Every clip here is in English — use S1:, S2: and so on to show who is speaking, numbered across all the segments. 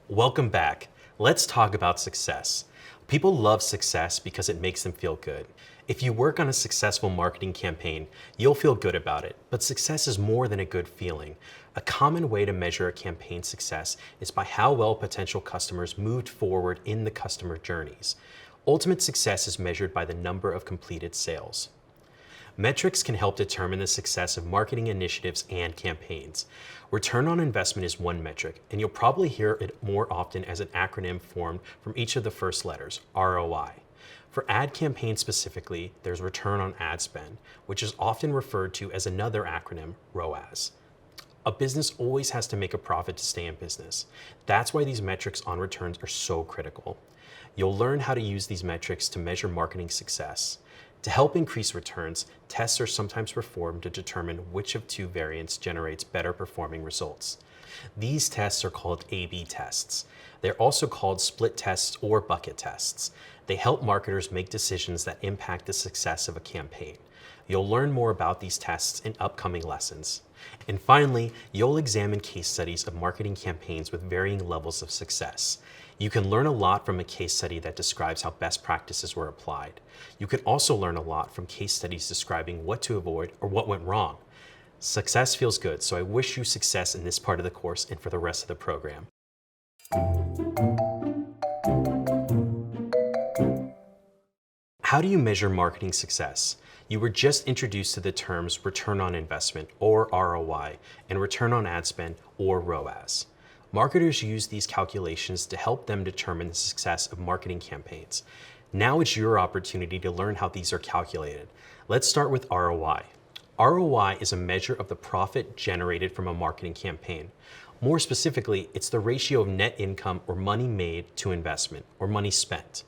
S1: Welcome back. Let's talk about success. People love success because it makes them feel good. If you work on a successful marketing campaign, you'll feel good about it. But success is more than a good feeling. A common way to measure a campaign success is by how well potential customers moved forward in the customer journeys. Ultimate success is measured by the number of completed sales. Metrics can help determine the success of marketing initiatives and campaigns. Return on investment is one metric, and you'll probably hear it more often as an acronym formed from each of the first letters, ROI. For ad campaigns specifically, there's return on ad spend, which is often referred to as another acronym, ROAS. A business always has to make a profit to stay in business. That's why these metrics on returns are so critical. You'll learn how to use these metrics to measure marketing success. To help increase returns, tests are sometimes performed to determine which of two variants generates better performing results. These tests are called A/B tests. They're also called split tests or bucket tests. They help marketers make decisions that impact the success of a campaign. You'll learn more about these tests in upcoming lessons. And finally, you'll examine case studies of marketing campaigns with varying levels of success. You can learn a lot from a case study that describes how best practices were applied. You can also learn a lot from case studies describing what to avoid or what went wrong. Success feels good, so I wish you success in this part of the course and for the rest of the program. How do you measure marketing success? You were just introduced to the terms return on investment, or ROI, and return on ad spend, or ROAS. Marketers use these calculations to help them determine the success of marketing campaigns. Now it's your opportunity to learn how these are calculated. Let's start with ROI. ROI is a measure of the profit generated from a marketing campaign. More specifically, it's the ratio of net income or money made to investment, or money spent.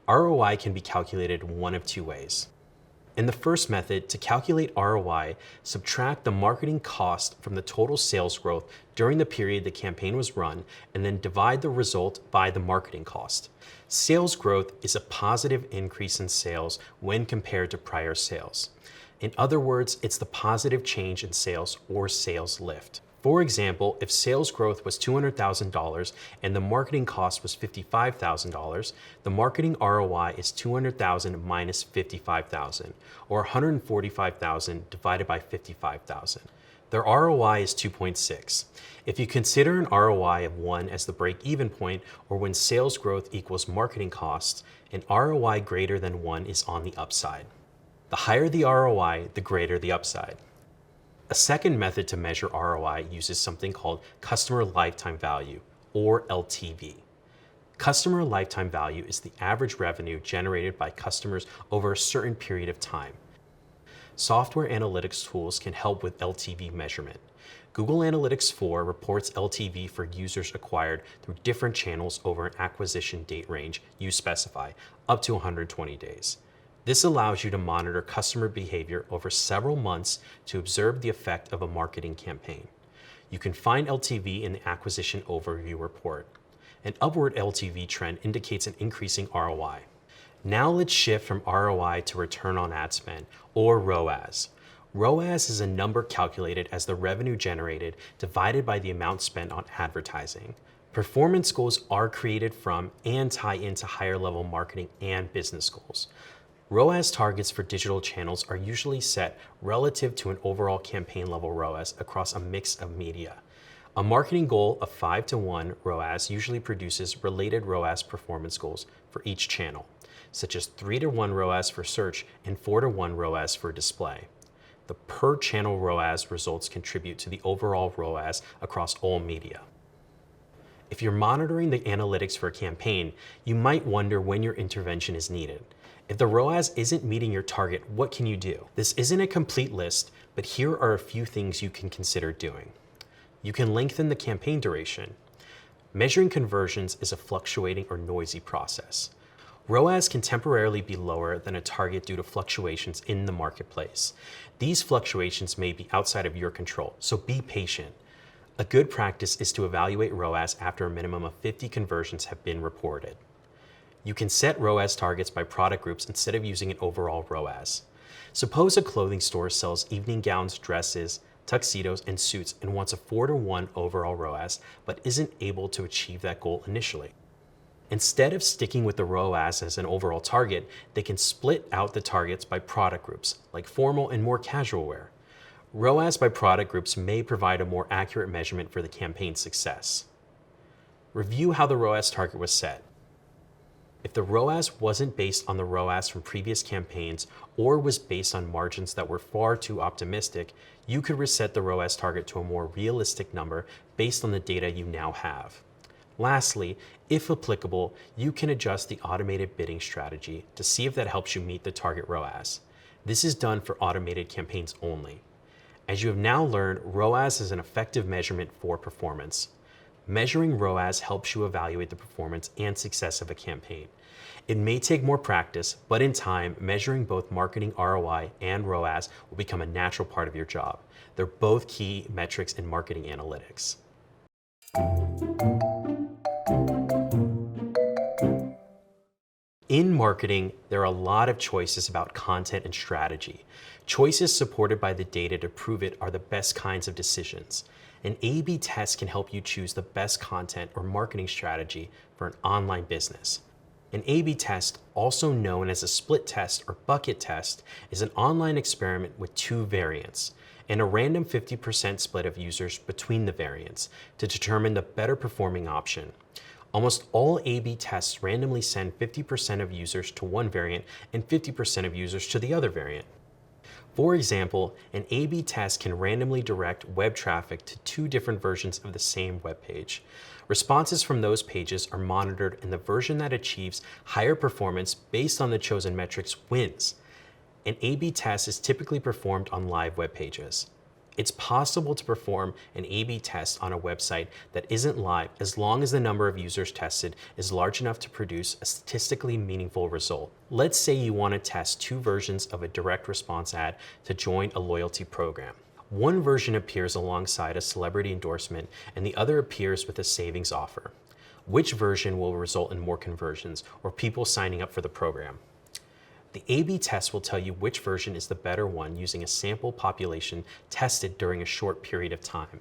S1: ROI can be calculated one of two ways. In the first method, to calculate ROI, subtract the marketing cost from the total sales growth during the period the campaign was run, and then divide the result by the marketing cost. Sales growth is a positive increase in sales when compared to prior sales. In other words, it's the positive change in sales or sales lift. For example, if sales growth was $200,000 and the marketing cost was $55,000, the marketing ROI is $200,000 minus $55,000, or $145,000 divided by $55,000. Their ROI is 2.6. If you consider an ROI of 1 as the break-even point, or when sales growth equals marketing costs, an ROI greater than 1 is on the upside. The higher the ROI, the greater the upside. A second method to measure ROI uses something called customer lifetime value, or LTV. Customer lifetime value is the average revenue generated by customers over a certain period of time. Software analytics tools can help with LTV measurement. Google Analytics 4 reports LTV for users acquired through different channels over an acquisition date range you specify, up to 120 days. This allows you to monitor customer behavior over several months to observe the effect of a marketing campaign. You can find LTV in the Acquisition Overview report. An upward LTV trend indicates an increasing ROI. Now let's shift from ROI to return on ad spend, or ROAS. ROAS is a number calculated as the revenue generated divided by the amount spent on advertising. Performance goals are created from and tie into higher level marketing and business goals. ROAS targets for digital channels are usually set relative to an overall campaign level ROAS across a mix of media. A marketing goal of 5-to-1 ROAS usually produces related ROAS performance goals for each channel, such as 3-to-1 ROAS for search and 4-to-1 ROAS for display. The per channel ROAS results contribute to the overall ROAS across all media. If you're monitoring the analytics for a campaign, you might wonder when your intervention is needed. If the ROAS isn't meeting your target, what can you do? This isn't a complete list, but here are a few things you can consider doing. You can lengthen the campaign duration. Measuring conversions is a fluctuating or noisy process. ROAS can temporarily be lower than a target due to fluctuations in the marketplace. These fluctuations may be outside of your control, so be patient. A good practice is to evaluate ROAS after a minimum of 50 conversions have been reported. You can set ROAS targets by product groups instead of using an overall ROAS. Suppose a clothing store sells evening gowns, dresses, tuxedos, and suits and wants a 4-to-1 overall ROAS, but isn't able to achieve that goal initially. Instead of sticking with the ROAS as an overall target, they can split out the targets by product groups, like formal and more casual wear. ROAS by product groups may provide a more accurate measurement for the campaign's success. Review how the ROAS target was set. If the ROAS wasn't based on the ROAS from previous campaigns or was based on margins that were far too optimistic, you could reset the ROAS target to a more realistic number based on the data you now have. Lastly, if applicable, you can adjust the automated bidding strategy to see if that helps you meet the target ROAS. This is done for automated campaigns only. As you have now learned, ROAS is an effective measurement for performance. Measuring ROAS helps you evaluate the performance and success of a campaign. It may take more practice, but in time, measuring both marketing ROI and ROAS will become a natural part of your job. They're both key metrics in marketing analytics. In marketing, there are a lot of choices about content and strategy. Choices supported by the data to prove it are the best kinds of decisions. An A/B test can help you choose the best content or marketing strategy for an online business. An A/B test, also known as a split test or bucket test, is an online experiment with two variants and a random 50% split of users between the variants to determine the better performing option. Almost all A/B tests randomly send 50% of users to one variant and 50% of users to the other variant. For example, an A/B test can randomly direct web traffic to two different versions of the same web page. Responses from those pages are monitored, and the version that achieves higher performance based on the chosen metrics wins. An A/B test is typically performed on live web pages. It's possible to perform an A/B test on a website that isn't live as long as the number of users tested is large enough to produce a statistically meaningful result. Let's say you want to test two versions of a direct response ad to join a loyalty program. One version appears alongside a celebrity endorsement and the other appears with a savings offer. Which version will result in more conversions or people signing up for the program? The A/B test will tell you which version is the better one using a sample population tested during a short period of time.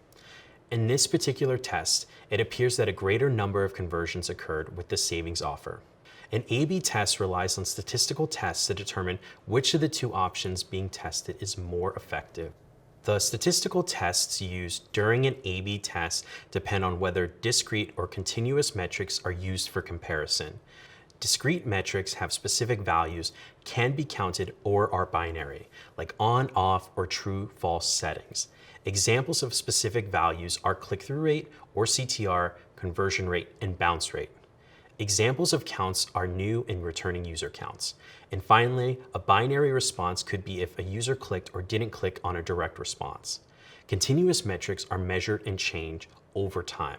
S1: In this particular test, it appears that a greater number of conversions occurred with the savings offer. An A/B test relies on statistical tests to determine which of the two options being tested is more effective. The statistical tests used during an A/B test depend on whether discrete or continuous metrics are used for comparison. Discrete metrics have specific values, can be counted, or are binary, like on, off, or true, false settings. Examples of specific values are click-through rate, or CTR, conversion rate, and bounce rate. Examples of counts are new and returning user counts. And finally, a binary response could be if a user clicked or didn't click on a direct response. Continuous metrics are measured and change over time.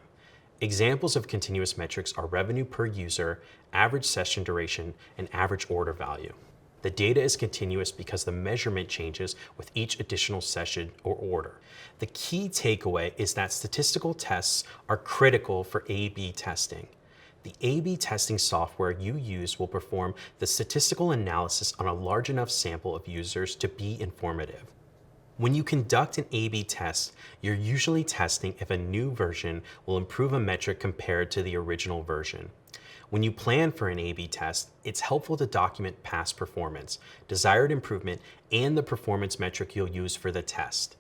S1: Examples of continuous metrics are revenue per user, average session duration, and average order value. The data is continuous because the measurement changes with each additional session or order. The key takeaway is that statistical tests are critical for A/B testing. The A/B testing software you use will perform the statistical analysis on a large enough sample of users to be informative. When you conduct an A/B test, you're usually testing if a new version will improve a metric compared to the original version. When you plan for an A/B test, it's helpful to document past performance, desired improvement, and the performance metric you'll use for the test.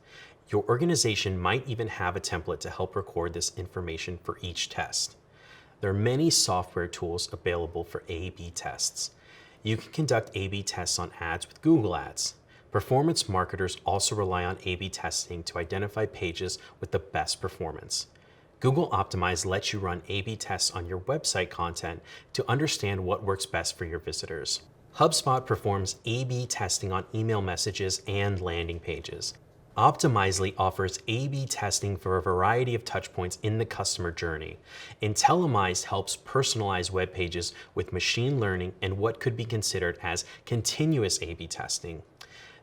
S1: Your organization might even have a template to help record this information for each test. There are many software tools available for A/B tests. You can conduct A/B tests on ads with Google Ads. Performance marketers also rely on A/B testing to identify pages with the best performance. Google Optimize lets you run A/B tests on your website content to understand what works best for your visitors. HubSpot performs A/B testing on email messages and landing pages. Optimizely offers A/B testing for a variety of touchpoints in the customer journey. Intellimise helps personalize web pages with machine learning and what could be considered as continuous A/B testing.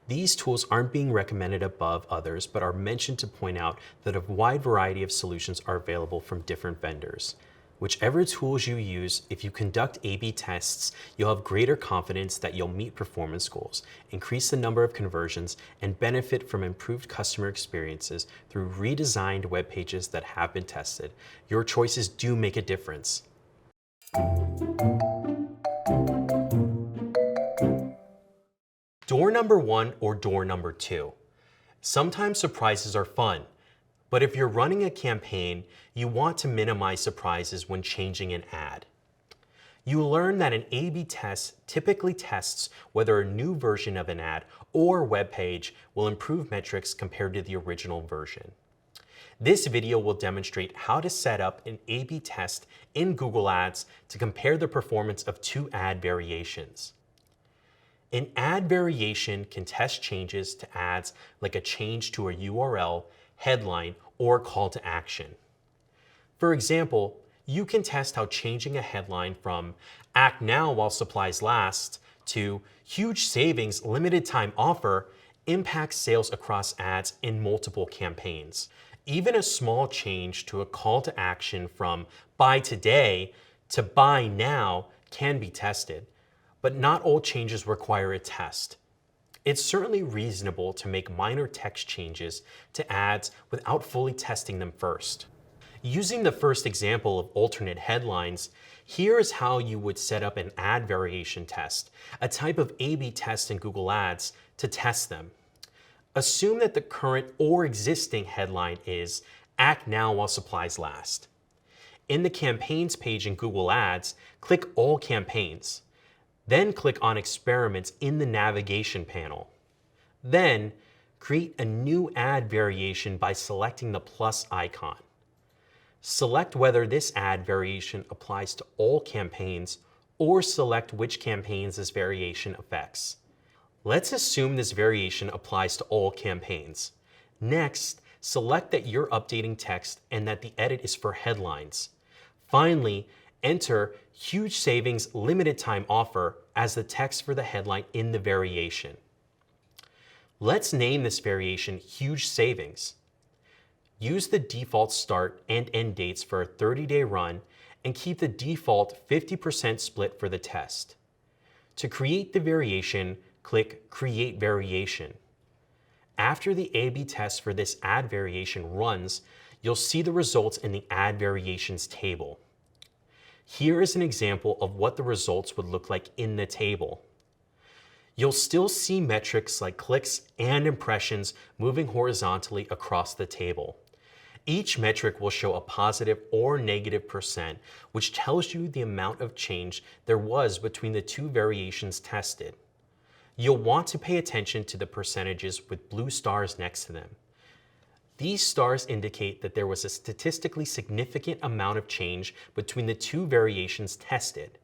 S1: These tools aren't being recommended above others, but are mentioned to point out that a wide variety of solutions are available from different vendors. Whichever tools you use, if you conduct A/B tests, you'll have greater confidence that you'll meet performance goals, increase the number of conversions, and benefit from improved customer experiences through redesigned web pages that have been tested. Your choices do make a difference. Door number 1 or door number 2. Sometimes surprises are fun, but if you're running a campaign, you want to minimize surprises when changing an ad. You will learn that an A/B test typically tests whether a new version of an ad or web page will improve metrics compared to the original version. This video will demonstrate how to set up an A/B test in Google Ads to compare the performance of two ad variations. An ad variation can test changes to ads like a change to a URL, headline, or call to action. For example, you can test how changing a headline from "Act now while supplies last" to "Huge savings limited time offer" impacts sales across ads in multiple campaigns. Even a small change to a call to action from "Buy today" to "Buy now" can be tested, but not all changes require a test. It's certainly reasonable to make minor text changes to ads without fully testing them first. Using the first example of alternate headlines, here is how you would set up an ad variation test, a type of A/B test in Google Ads, to test them. Assume that the current or existing headline is "Act now while supplies last." In the Campaigns page in Google Ads, click All Campaigns. Then click on Experiments in the navigation panel. Then create a new ad variation by selecting the plus icon. Select whether this ad variation applies to all campaigns or select which campaigns this variation affects. Let's assume this variation applies to all campaigns. Next, select that you're updating text and that the edit is for headlines. Finally, enter "Huge savings limited time offer" as the text for the headline in the variation. Let's name this variation "Huge Savings." Use the default start and end dates for a 30-day run and keep the default 50% split for the test. To create the variation, click Create Variation. After the A/B test for this ad variation runs, you'll see the results in the Ad Variations table. Here is an example of what the results would look like in the table. You'll still see metrics like clicks and impressions moving horizontally across the table. Each metric will show a positive or negative %, which tells you the amount of change there was between the two variations tested. You'll want to pay attention to the percentages with blue stars next to them. These stars indicate that there was a statistically significant amount of change between the two variations tested.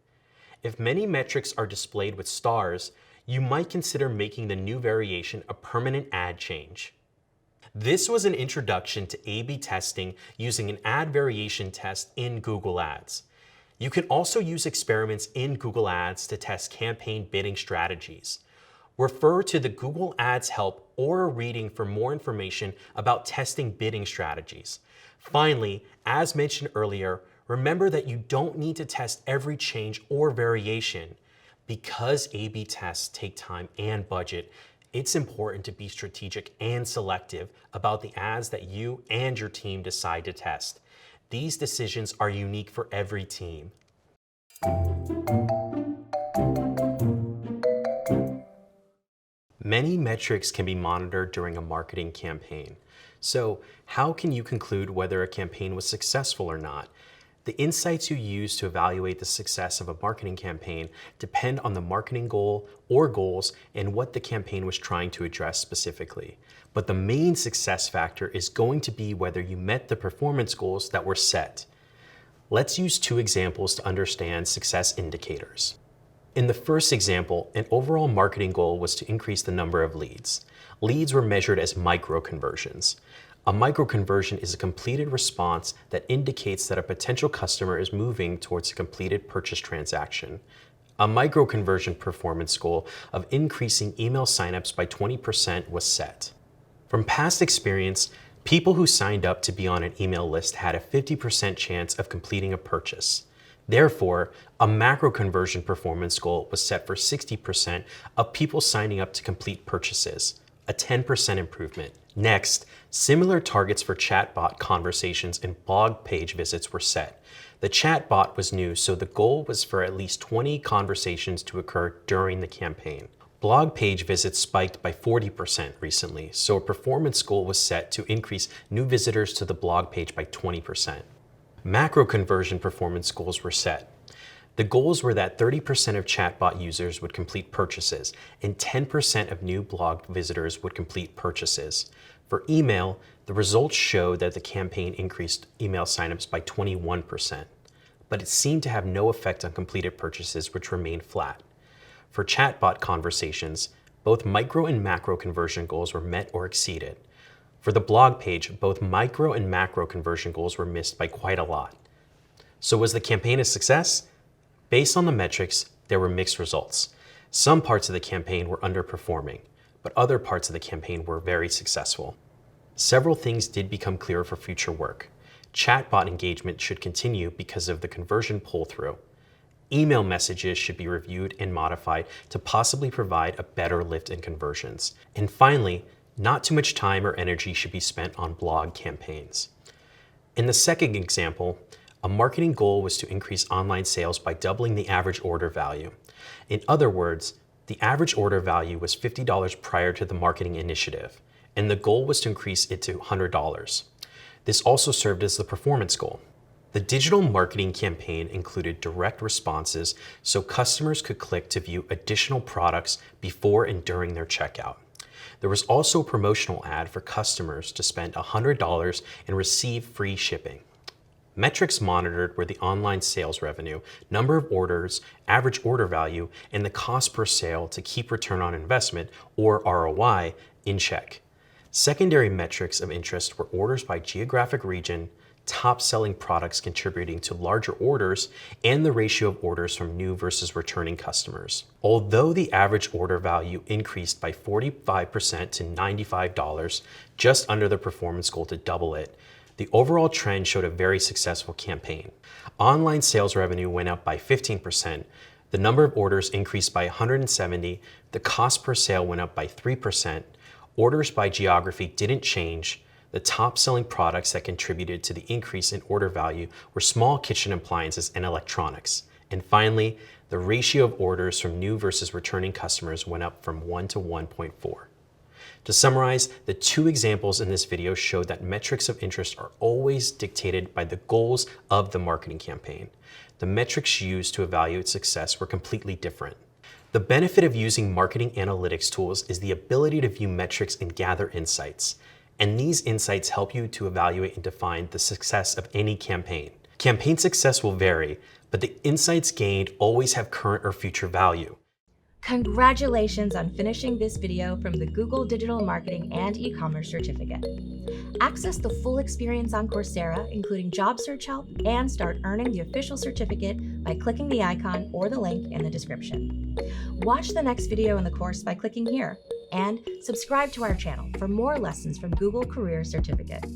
S1: If many metrics are displayed with stars, you might consider making the new variation a permanent ad change. This was an introduction to A/B testing using an ad variation test in Google Ads. You can also use experiments in Google Ads to test campaign bidding strategies. Refer to the Google Ads help or a reading for more information about testing bidding strategies. Finally, as mentioned earlier, remember that you don't need to test every change or variation. Because A/B tests take time and budget, it's important to be strategic and selective about the ads that you and your team decide to test. These decisions are unique for every team. Many metrics can be monitored during a marketing campaign. So, how can you conclude whether a campaign was successful or not? The insights you use to evaluate the success of a marketing campaign depend on the marketing goal or goals and what the campaign was trying to address specifically. But the main success factor is going to be whether you met the performance goals that were set. Let's use two examples to understand success indicators. In the first example, an overall marketing goal was to increase the number of leads. Leads were measured as micro-conversions. A micro-conversion is a completed response that indicates that a potential customer is moving towards a completed purchase transaction. A micro-conversion performance goal of increasing email signups by 20% was set. From past experience, People who signed up to be on an email list had a 50% chance of completing a purchase. Therefore, a macro conversion performance goal was set for 60% of people signing up to complete purchases, a 10% improvement. Next, similar targets for chatbot conversations and blog page visits were set. The chatbot was new, so the goal was for at least 20 conversations to occur during the campaign. Blog page visits spiked by 40% recently, so a performance goal was set to increase new visitors to the blog page by 20%. Macro conversion performance goals were set. The goals were that 30% of chatbot users would complete purchases and 10% of new blog visitors would complete purchases. For email, the results showed that the campaign increased email signups by 21%, but it seemed to have no effect on completed purchases, which remained flat. For chatbot conversations, both micro and macro conversion goals were met or exceeded. For the blog page, both micro and macro conversion goals were missed by quite a lot. So was the campaign a success? Based on the metrics, there were mixed results. Some parts of the campaign were underperforming, but other parts of the campaign were very successful. Several things did become clearer for future work. Chatbot engagement should continue because of the conversion pull-through. Email messages should be reviewed and modified to possibly provide a better lift in conversions. And finally, not too much time or energy should be spent on blog campaigns. In the second example, a marketing goal was to increase online sales by doubling the average order value. In other words, the average order value was $50 prior to the marketing initiative, and the goal was to increase it to $100. This also served as the performance goal. The digital marketing campaign included direct responses so customers could click to view additional products before and during their checkout. There was also a promotional ad for customers to spend $100 and receive free shipping. Metrics monitored were the online sales revenue, number of orders, average order value, and the cost per sale to keep return on investment, or ROI, in check. Secondary metrics of interest were orders by geographic region, top-selling products contributing to larger orders, and the ratio of orders from new versus returning customers. Although the average order value increased by 45% to $95, just under the performance goal to double it, the overall trend showed a very successful campaign. Online sales revenue went up by 15%, the number of orders increased by 170, the cost per sale went up by 3%, orders by geography didn't change. The top-selling products that contributed to the increase in order value were small kitchen appliances and electronics. And finally, the ratio of orders from new versus returning customers went up from 1 to 1.4. To summarize, the two examples in this video showed that metrics of interest are always dictated by the goals of the marketing campaign. The metrics used to evaluate success were completely different. The benefit of using marketing analytics tools is the ability to view metrics and gather insights. And these insights help you to evaluate and define the success of any campaign. Campaign success will vary, but the insights gained always have current or future value.
S2: Congratulations on finishing this video from the Google Digital Marketing and E-commerce Certificate. Access the full experience on Coursera, including job search help, and start earning the official certificate by clicking the icon or the link in the description. Watch the next video in the course by clicking here, and subscribe to our channel for more lessons from Google Career Certificates.